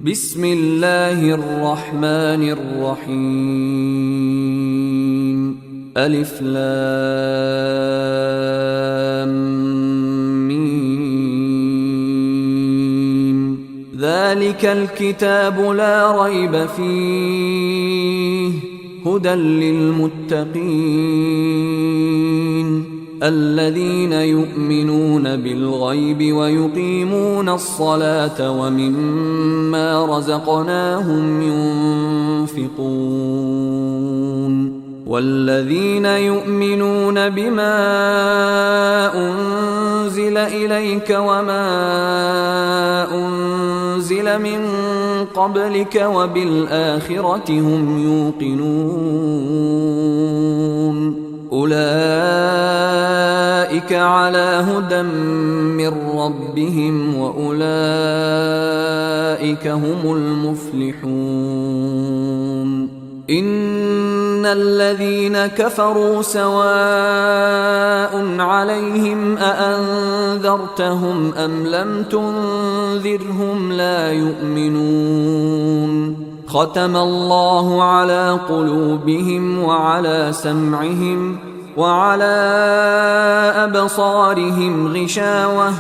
بسم الله الرحمن الرحيم ألف لام ميم ذلك الكتاب لا ريب فيه هدى للمتقين الذين يؤمنون بالغيب ويقيمون الصلاة ومما رزقناهم ينفقون والذين يؤمنون بما أنزل إليك وما أنزل من قبلك وبالآخرة هم يوقنون أولئك على هدى من ربهم وأولئك هم المفلحون إن الذين كفروا سواء عليهم أأنذرتهم أم لم تنذرهم لا يؤمنون ختم الله على قلوبهم وعلى سمعهم وعلى أبصارهم غشاوة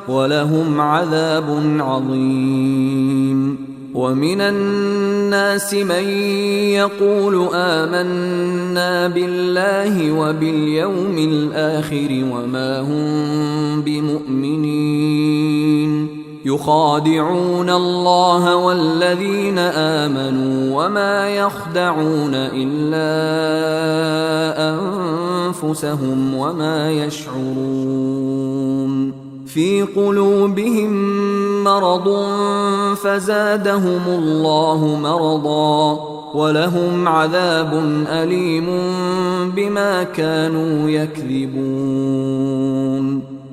ولهم عذاب عظيم ومن الناس من يقول آمنا بالله وباليوم الآخر وما هم بمؤمنين يخادعون الله والذين آمنوا وما يخدعون إلا أنفسهم وما يشعرون في قلوبهم مرض فزادهم الله مرضا ولهم عذاب أليم بما كانوا يكذبون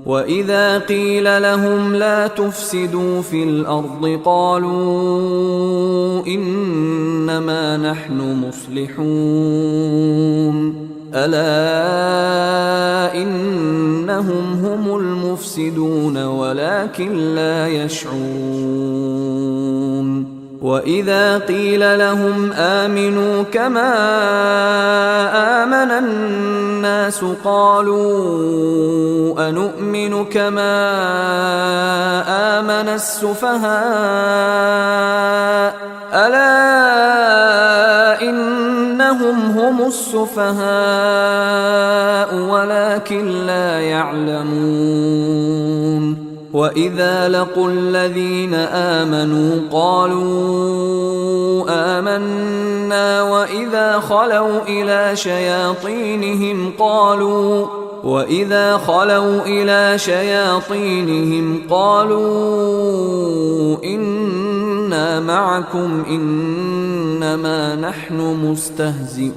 وإذا قيل لهم لا تفسدوا في الأرض قالوا إنما نحن مصلحون ألا إنهم هم المفسدون ولكن لا يشعرون وإذا قيل لهم آمنوا كما آمن الناس قالوا أنؤمن كما آمن السفهاء ألا إنهم هم السفهاء ولكن لا يعلمون وإذا لقوا الذين آمنوا قالوا آمنا وإذا خلوا إلى شياطينهم قالوا إنا معكم إنما نحن مستهزئون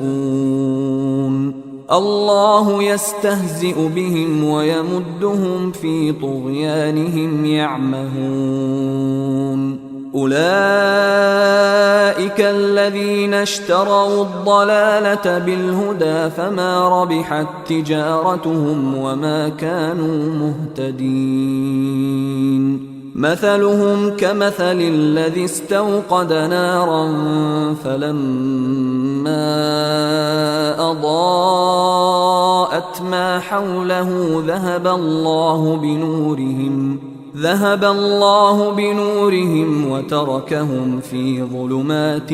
الله يستهزئ بهم ويمدهم في طغيانهم يعمهون أولئك الذين اشتروا الضلالة بالهدى فما ربحت تجارتهم وما كانوا مهتدين مثلهم كمثل الذي استوقد نارا فلما أضاءت ما حوله ذهب الله بنورهم وتركهم في ظلمات